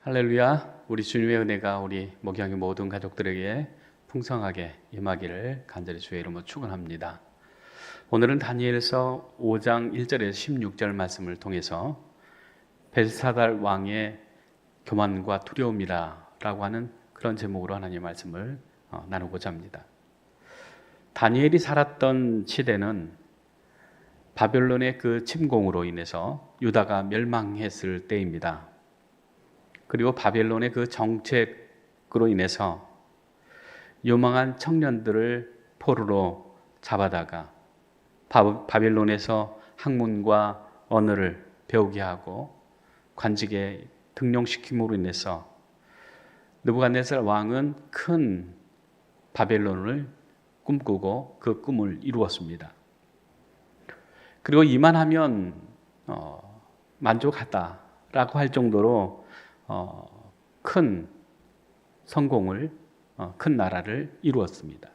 할렐루야. 우리 주님의 은혜가 우리 목양의 모든 가족들에게 풍성하게 임하기를 간절히 주의 이름으로 축원합니다. 오늘은 다니엘서 5장 1절에서 16절 말씀을 통해서 벨사달 왕의 교만과 두려움이라 라고 하는 그런 제목으로 하나님의 말씀을 나누고자 합니다. 다니엘이 살았던 시대는 바벨론의 그 침공으로 인해서 유다가 멸망했을 때입니다. 그리고 바벨론의 그 정책으로 인해서 유망한 청년들을 포로로 잡아다가 바벨론에서 학문과 언어를 배우게 하고 관직에 등용시킴으로 인해서 느부갓네살 왕은 큰 바벨론을 꿈꾸고 그 꿈을 이루었습니다. 그리고 이만하면 만족하다라고 할 정도로 큰 성공을, 큰 나라를 이루었습니다.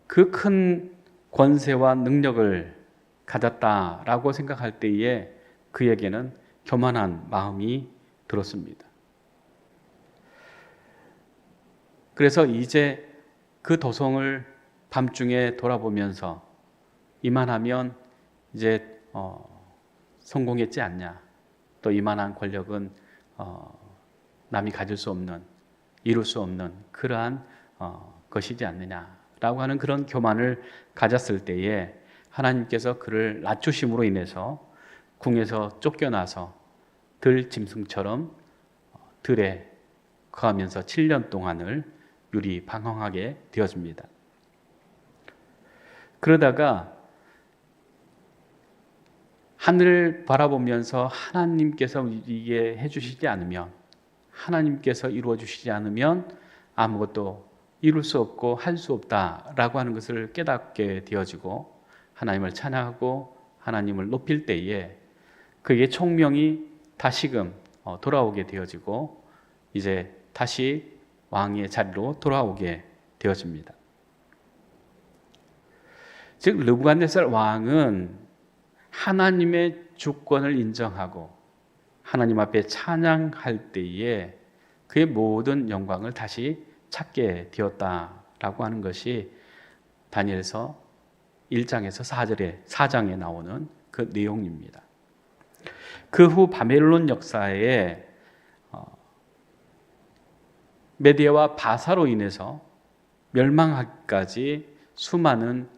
그 큰 권세와 능력을 가졌다라고 생각할 때에 그에게는 교만한 마음이 들었습니다. 그래서 이제 그 도성을 밤중에 돌아보면서 이만하면 이제 성공했지 않냐, 또 이만한 권력은 남이 가질 수 없는, 이룰 수 없는 그러한 것이지 않느냐라고 하는 그런 교만을 가졌을 때에 하나님께서 그를 낮추심으로 인해서 궁에서 쫓겨나서 들짐승처럼 들에 거하면서 7년 동안을 유리방황하게 되어집니다. 그러다가 하늘을 바라보면서 하나님께서 이게 해주시지 않으면, 하나님께서 이루어 주시지 않으면 아무것도 이룰 수 없고 할 수 없다라고 하는 것을 깨닫게 되어지고 하나님을 찬양하고 하나님을 높일 때에 그에게 총명이 다시금 돌아오게 되어지고 이제 다시 왕의 자리로 돌아오게 되어집니다. 즉 느부갓네살 왕은 하나님의 주권을 인정하고 하나님 앞에 찬양할 때에 그의 모든 영광을 다시 찾게 되었다라고 하는 것이 다니엘서 1장에서 4장에 나오는 그 내용입니다. 그 후 바벨론 역사에 메디아와 바사로 인해서 멸망하기까지 수많은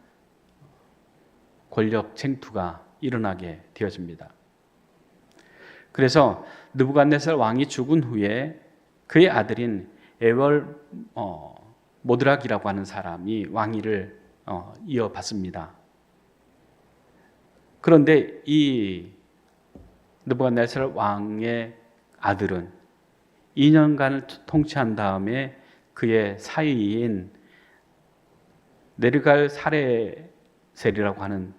권력 쟁투가 일어나게 되어집니다. 그래서 느부갓네살 왕이 죽은 후에 그의 아들인 에월 모드락이라고 하는 사람이 왕위를 이어받습니다. 그런데 이 느부갓네살 왕의 아들은 2년간을 통치한 다음에 그의 사위인 네르갈 사레셀이라고 하는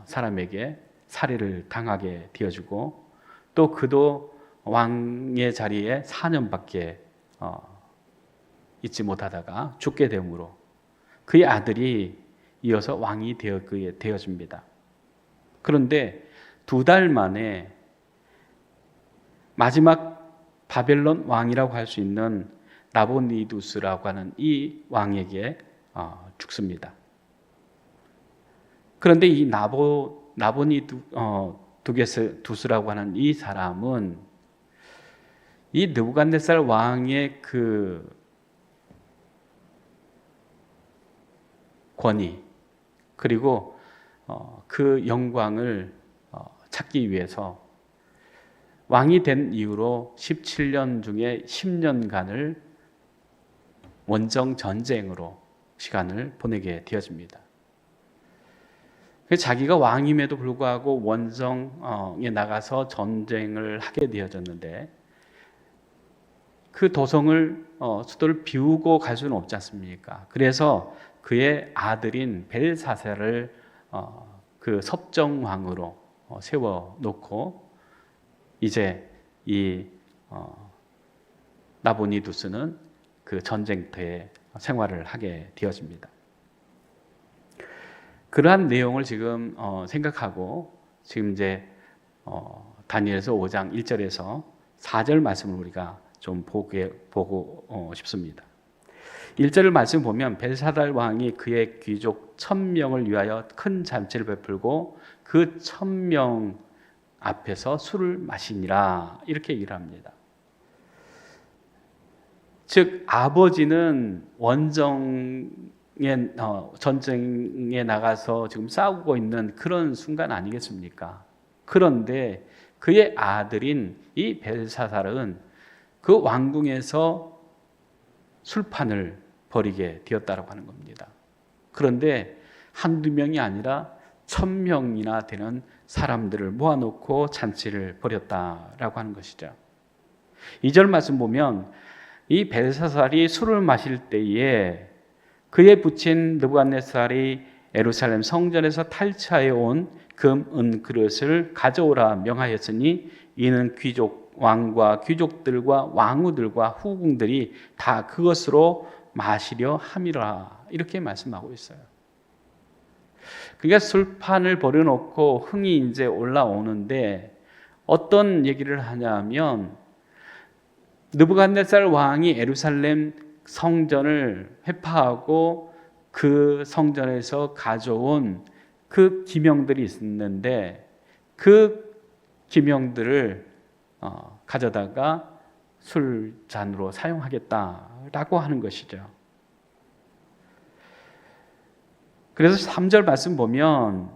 사람에게 살해를 당하게 되어지고 또 그도 왕의 자리에 4년밖에 있지 못하다가 죽게 되므로 그의 아들이 이어서 왕이 되어집니다. 그런데 2달 만에 마지막 바벨론 왕이라고 할 수 있는 나보니두스라고 하는 이 왕에게 죽습니다. 그런데 이 나보니두스라고 하는 이 사람은 이 느부갓네살 왕의 그 권위 그리고 그 영광을 찾기 위해서 왕이 된 이후로 17년 중에 10년간을 원정 전쟁으로 시간을 보내게 되어집니다. 자기가 왕임에도 불구하고 원정에 나가서 전쟁을 하게 되어졌는데 그 도성을 수도를 비우고 갈 수는 없지 않습니까? 그래서 그의 아들인 벨사살을 그 섭정왕으로 세워놓고 이제 이 나보니두스는 그 전쟁터에 생활을 하게 되어집니다. 그러한 내용을 지금 생각하고 지금 이제 다니엘서 5장 1절에서 4절 말씀을 우리가 좀 보고 싶습니다. 1절 말씀 보면 벨사살 왕이 그의 귀족 1000명을 위하여 큰 잔치를 베풀고 그 1000명 앞에서 술을 마시니라 이렇게 얘기를 합니다. 즉 아버지는 전쟁에 나가서 지금 싸우고 있는 그런 순간 아니겠습니까? 그런데 그의 아들인 이 벨사살은 그 왕궁에서 술판을 벌이게 되었다고 하는 겁니다. 그런데 한두 명이 아니라 1000명이나 되는 사람들을 모아놓고 잔치를 벌였다라고 하는 것이죠. 2절 말씀 보면 이 벨사살이 술을 마실 때에 그의 부친 느부갓네살이 예루살렘 성전에서 탈취하여 온 금, 은 그릇을 가져오라 명하였으니 이는 왕과 귀족들과 왕후들과 후궁들이 다 그것으로 마시려 함이라 이렇게 말씀하고 있어요. 그러니까 술판을 벌여놓고 흥이 이제 올라오는데 어떤 얘기를 하냐면 느부갓네살 왕이 예루살렘 성전을 회파하고 그 성전에서 가져온 그 기명들이 있었는데 그 기명들을 가져다가 술잔으로 사용하겠다라고 하는 것이죠. 그래서 3절 말씀 보면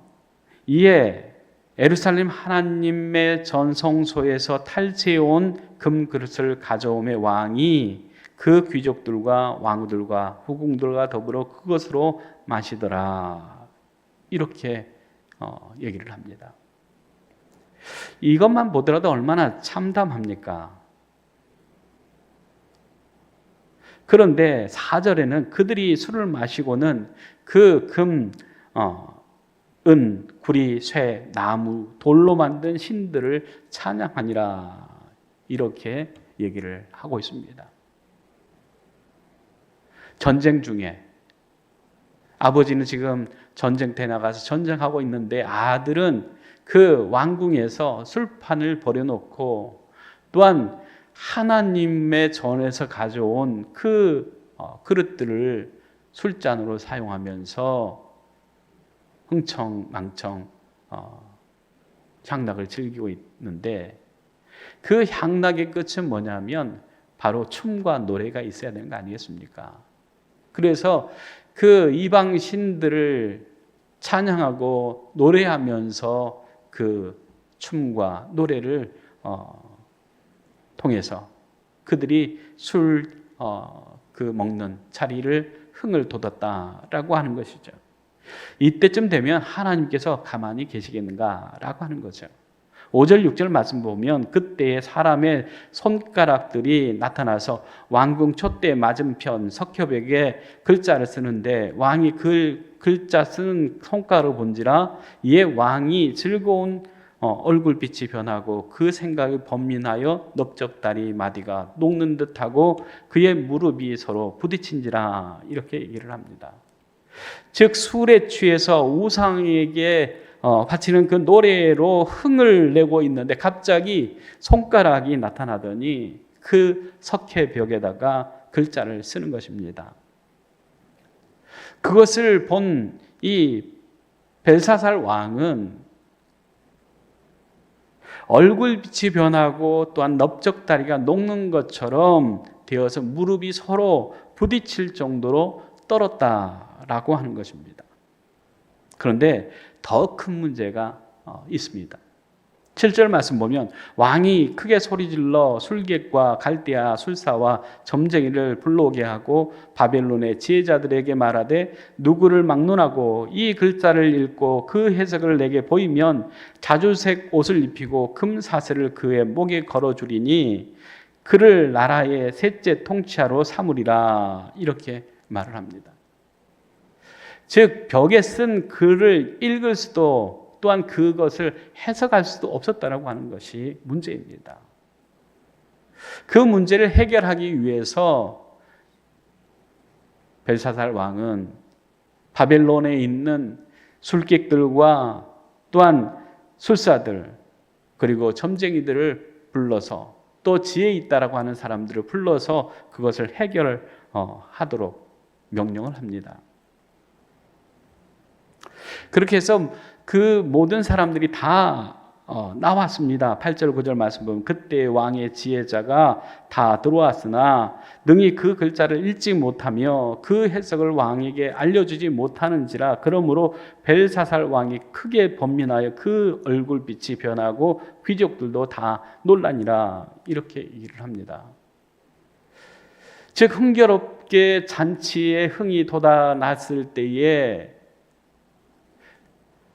이에 예루살렘 하나님의 전성소에서 탈취해온 금그릇을 가져오매 왕이 그 귀족들과 왕후들과 후궁들과 더불어 그것으로 마시더라 이렇게 얘기를 합니다. 이것만 보더라도 얼마나 참담합니까? 그런데 4절에는 그들이 술을 마시고는 그 금, 은, 구리, 쇠, 나무, 돌로 만든 신들을 찬양하니라 이렇게 얘기를 하고 있습니다. 전쟁 중에 아버지는 지금 전쟁터에 나가서 전쟁하고 있는데 아들은 그 왕궁에서 술판을 벌여놓고 또한 하나님의 전에서 가져온 그 그릇들을 술잔으로 사용하면서 흥청망청 향락을 즐기고 있는데 그 향락의 끝은 뭐냐면 바로 춤과 노래가 있어야 되는 거 아니겠습니까? 그래서 그 이방 신들을 찬양하고 노래하면서 그 춤과 노래를 통해서 그들이 그 먹는 자리를 흥을 돋았다라고 하는 것이죠. 이때쯤 되면 하나님께서 가만히 계시겠는가라고 하는 거죠. 5절 6절 말씀 보면 그때의 사람의 손가락들이 나타나서 왕궁 촛대 맞은편 석협에게 글자를 쓰는데 왕이 그 글자 쓰는 손가락을 본지라 이에 왕이 즐거운 얼굴빛이 변하고 그 생각이 번민하여 넓적다리 마디가 녹는 듯하고 그의 무릎이 서로 부딪힌지라 이렇게 얘기를 합니다. 즉 술에 취해서 우상에게 바치는 그 노래로 흥을 내고 있는데 갑자기 손가락이 나타나더니 그 석회벽에다가 글자를 쓰는 것입니다. 그것을 본 이 벨사살 왕은 얼굴빛이 변하고 또한 넓적다리가 녹는 것처럼 되어서 무릎이 서로 부딪힐 정도로 떨었다라고 하는 것입니다. 그런데 더 큰 문제가 있습니다. 7절 말씀 보면 왕이 크게 소리질러 술객과 갈대아 술사와 점쟁이를 불러오게 하고 바벨론의 지혜자들에게 말하되 누구를 막론하고 이 글자를 읽고 그 해석을 내게 보이면 자주색 옷을 입히고 금사슬을 그의 목에 걸어주리니 그를 나라의 셋째 통치하로 삼으리라 이렇게 말을 합니다. 즉 벽에 쓴 글을 읽을 수도 또한 그것을 해석할 수도 없었다라고 하는 것이 문제입니다. 그 문제를 해결하기 위해서 벨사살 왕은 바벨론에 있는 술객들과 또한 술사들 그리고 점쟁이들을 불러서 또 지혜 있다라고 하는 사람들을 불러서 그것을 해결하도록 명령을 합니다. 그렇게 해서 그 모든 사람들이 다 나왔습니다. 8절 9절 말씀 보면 그때 왕의 지혜자가 다 들어왔으나 능히 그 글자를 읽지 못하며 그 해석을 왕에게 알려주지 못하는지라. 그러므로 벨사살 왕이 크게 번민하여 그 얼굴빛이 변하고 귀족들도 다 놀라니라. 이렇게 얘기를 합니다. 즉 흥겨롭게 잔치에 흥이 돋아났을 때에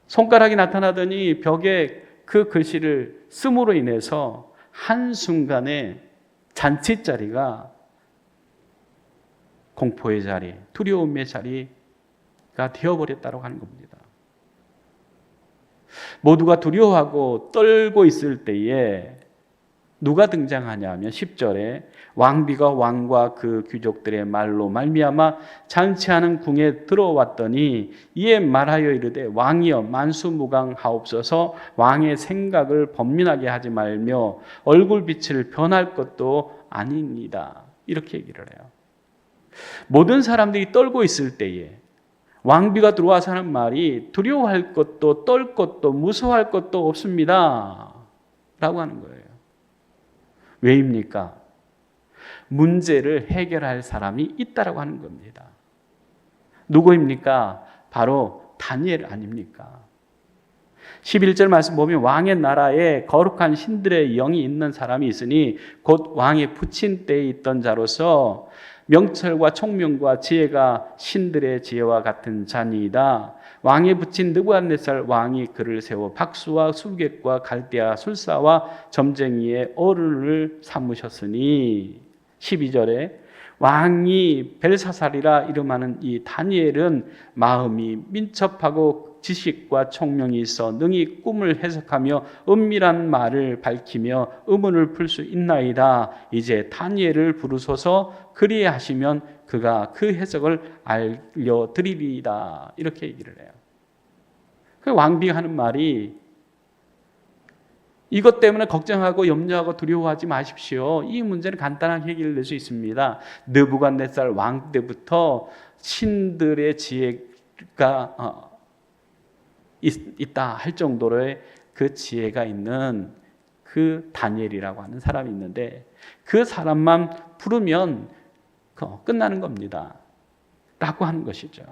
손가락이 나타나더니 벽에 그 글씨를 씀으로 인해서 한순간에 잔치 자리가 공포의 자리, 두려움의 자리가 되어버렸다고 하는 겁니다. 모두가 두려워하고 떨고 있을 때에 누가 등장하냐 하면 10절에 왕비가 왕과 그 귀족들의 말로 말미암아 잔치하는 궁에 들어왔더니 이에 말하여 이르되 왕이여 만수무강하옵소서. 왕의 생각을 번민하게 하지 말며 얼굴빛을 변할 것도 아닙니다. 이렇게 얘기를 해요. 모든 사람들이 떨고 있을 때에 왕비가 들어와서 하는 말이 두려워할 것도 떨 것도 무서워할 것도 없습니다 라고 하는 거예요. 왜입니까? 문제를 해결할 사람이 있다라고 하는 겁니다. 누구입니까? 바로 다니엘 아닙니까? 11절 말씀 보면 왕의 나라에 거룩한 신들의 영이 있는 사람이 있으니 곧 왕의 부친 때에 있던 자로서 명철과 총명과 지혜가 신들의 지혜와 같은 자니이다. 왕의 부친 느부갓네살 왕이 그를 세워 박수와 수객과 갈대아 술사와 점쟁이의 어른을 삼으셨으니. 12절에 왕이 벨사살이라 이름하는 이 다니엘은 마음이 민첩하고 지식과 총명이 있어 능히 꿈을 해석하며 은밀한 말을 밝히며 의문을 풀 수 있나이다. 이제 다니엘을 부르소서. 그리하시면 그가 그 해석을 알려드리리이다. 이렇게 얘기를 해요. 그 왕비가 하는 말이 이것 때문에 걱정하고 염려하고 두려워하지 마십시오. 이 문제는 간단하게 해결될 수 있습니다. 느부갓네살 왕 때부터 신들의 지혜가 있다 할 정도로의 그 지혜가 있는 그 다니엘이라고 하는 사람이 있는데 그 사람만 부르면 끝나는 겁니다 라고 하는 것이죠.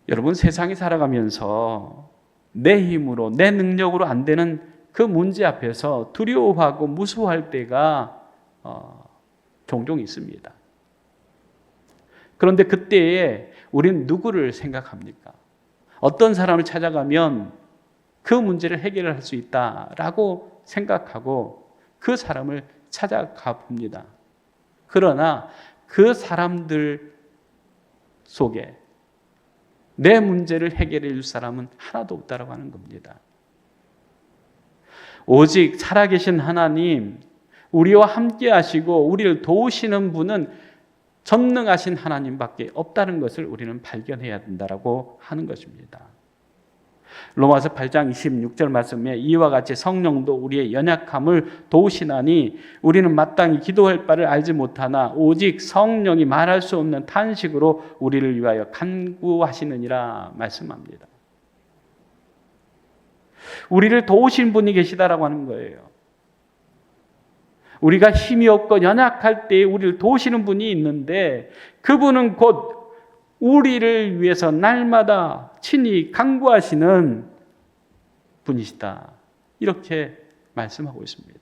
여러분, 세상에 살아가면서 내 힘으로 내 능력으로 안 되는 그 문제 앞에서 두려워하고 무서워할 때가 종종 있습니다. 그런데 그때에 우리는 누구를 생각합니까? 어떤 사람을 찾아가면 그 문제를 해결할 수 있다라고 생각하고 그 사람을 찾아가 봅니다. 그러나 그 사람들 속에 내 문제를 해결해 줄 사람은 하나도 없다라고 하는 겁니다. 오직 살아계신 하나님, 우리와 함께 하시고 우리를 도우시는 분은 전능하신 하나님밖에 없다는 것을 우리는 발견해야 된다라고 하는 것입니다. 로마서 8장 26절 말씀에 이와 같이 성령도 우리의 연약함을 도우시나니 우리는 마땅히 기도할 바를 알지 못하나 오직 성령이 말할 수 없는 탄식으로 우리를 위하여 간구하시느니라 말씀합니다. 우리를 도우신 분이 계시다라고 하는 거예요. 우리가 힘이 없고 연약할 때에 우리를 도우시는 분이 있는데 그분은 곧 우리를 위해서 날마다 친히 간구하시는 분이시다. 이렇게 말씀하고 있습니다.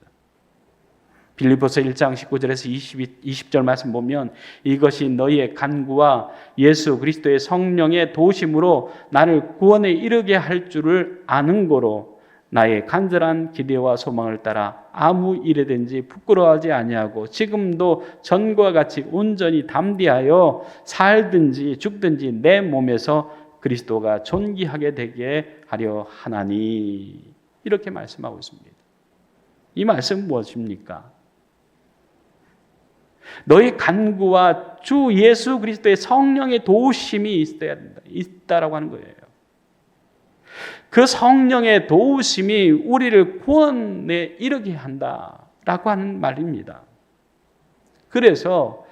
빌립보서 1장 19절에서 20절 말씀 보면 이것이 너희의 간구와 예수 그리스도의 성령의 도우심으로 나를 구원에 이르게 할 줄을 아는 고로 나의 간절한 기대와 소망을 따라 아무 일에든지 부끄러워하지 아니하고 지금도 전과 같이 온전히 담대하여 살든지 죽든지 내 몸에서 그리스도가 존귀하게 되게 하려 하나니. 이렇게 말씀하고 있습니다. 이 말씀은 무엇입니까? 너희 간구와 주 예수 그리스도의 성령의 도우심이 있어야 된다. 있다라고 하는 거예요. 그 성령의 도우심이 우리를 구원에 이르게 한다라고 하는 말입니다. 그래서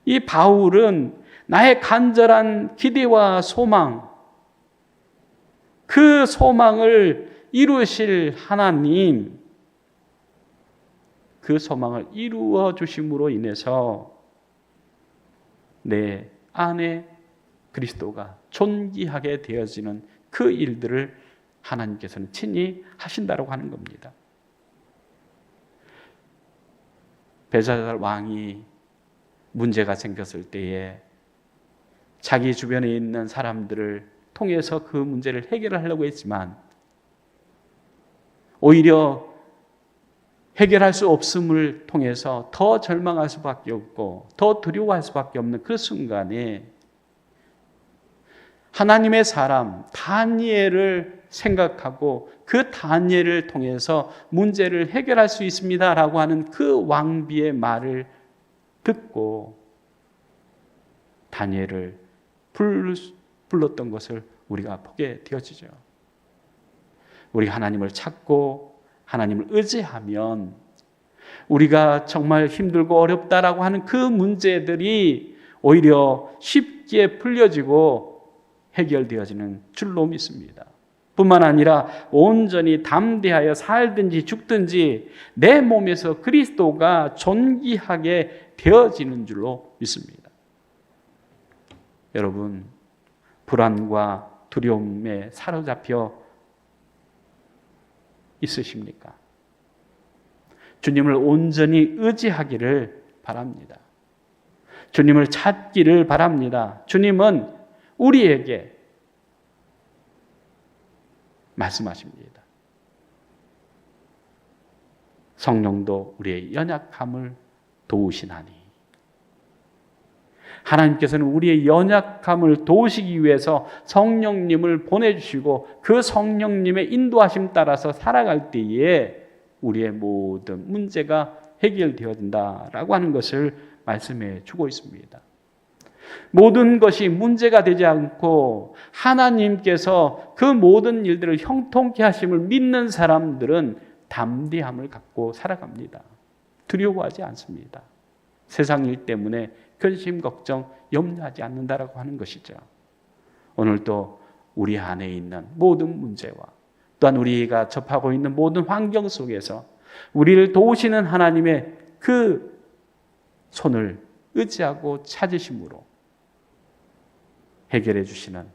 이 바울은 나의 간절한 기대와 소망, 그 소망을 이루실 하나님, 그 소망을 이루어 주심으로 인해서 내 안에 그리스도가 존귀하게 되어지는 그 일들을 하나님께서는 친히 하신다고 하는 겁니다. 벨사살 왕이 문제가 생겼을 때에 자기 주변에 있는 사람들을 통해서 그 문제를 해결하려고 했지만 오히려 해결할 수 없음을 통해서 더 절망할 수밖에 없고 더 두려워할 수밖에 없는 그 순간에 하나님의 사람 다니엘을 생각하고 그 다니엘을 통해서 문제를 해결할 수 있습니다라고 하는 그 왕비의 말을 듣고 다니엘을 불렀던 것을 우리가 보게 되어지죠. 우리가 하나님을 찾고 하나님을 의지하면 우리가 정말 힘들고 어렵다라고 하는 그 문제들이 오히려 쉽게 풀려지고 해결되어지는 줄로 믿습니다. 뿐만 아니라 온전히 담대하여 살든지 죽든지 내 몸에서 그리스도가 존귀하게 되어지는 줄로 믿습니다. 여러분, 불안과 두려움에 사로잡혀 있으십니까? 주님을 온전히 의지하기를 바랍니다. 주님을 찾기를 바랍니다. 주님은 우리에게 말씀하십니다. 성령도 우리의 연약함을 도우시나니. 하나님께서는 우리의 연약함을 도우시기 위해서 성령님을 보내주시고 그 성령님의 인도하심 따라서 살아갈 때에 우리의 모든 문제가 해결되어진다라고 하는 것을 말씀해 주고 있습니다. 모든 것이 문제가 되지 않고 하나님께서 그 모든 일들을 형통케 하심을 믿는 사람들은 담대함을 갖고 살아갑니다. 두려워하지 않습니다. 세상 일 때문에 근심, 걱정, 염려하지 않는다라고 하는 것이죠. 오늘도 우리 안에 있는 모든 문제와 또한 우리가 접하고 있는 모든 환경 속에서 우리를 도우시는 하나님의 그 손을 의지하고 찾으심으로 해결해 주시는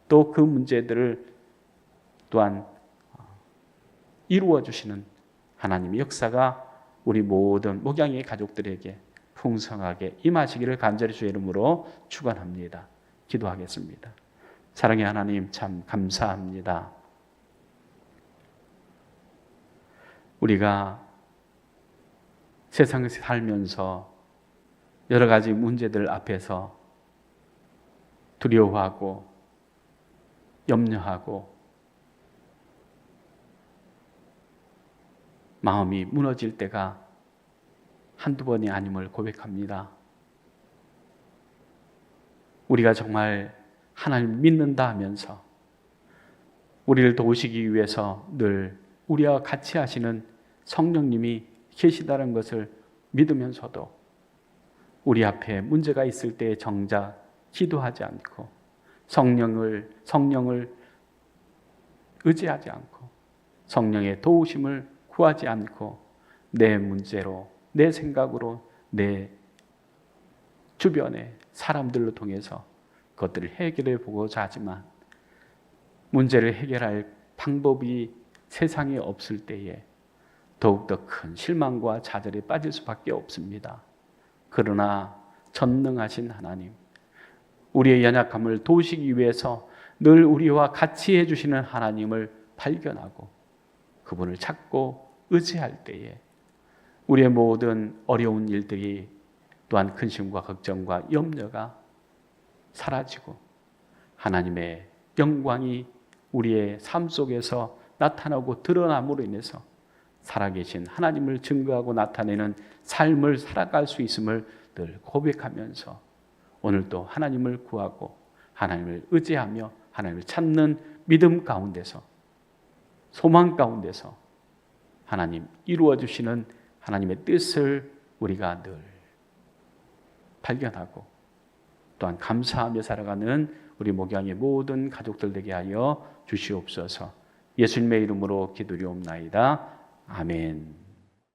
또 그 문제들을 또한 이루어 주시는 하나님의 역사가 우리 모든 목양의 가족들에게 풍성하게 임하시기를 간절히 주의 이름으로 축원합니다. 기도하겠습니다. 사랑의 하나님, 참 감사합니다. 우리가 세상에서 살면서 여러 가지 문제들 앞에서 두려워하고 염려하고 마음이 무너질 때가 한두 번이 아님을 고백합니다. 우리가 정말 하나님 믿는다 하면서 우리를 도우시기 위해서 늘 우리와 같이 하시는 성령님이 계시다는 것을 믿으면서도 우리 앞에 문제가 있을 때 정작 기도하지 않고 성령을 의지하지 않고 성령의 도우심을 구하지 않고 내 문제로 내 생각으로 내 주변의 사람들로 통해서 그것들을 해결해 보고자 하지만 문제를 해결할 방법이 세상에 없을 때에 더욱더 큰 실망과 좌절에 빠질 수밖에 없습니다. 그러나 전능하신 하나님, 우리의 연약함을 도우시기 위해서 늘 우리와 같이 해주시는 하나님을 발견하고 그분을 찾고 의지할 때에 우리의 모든 어려운 일들이 또한 근심과 걱정과 염려가 사라지고 하나님의 영광이 우리의 삶 속에서 나타나고 드러남으로 인해서 살아계신 하나님을 증거하고 나타내는 삶을 살아갈 수 있음을 늘 고백하면서 오늘도 하나님을 구하고 하나님을 의지하며 하나님을 찾는 믿음 가운데서, 소망 가운데서 하나님 이루어 주시는 하나님의 뜻을 우리가 늘 발견하고 또한 감사하며 살아가는 우리 목양의 모든 가족들 되게 하여 주시옵소서. 예수님의 이름으로 기도리옵나이다. 아멘.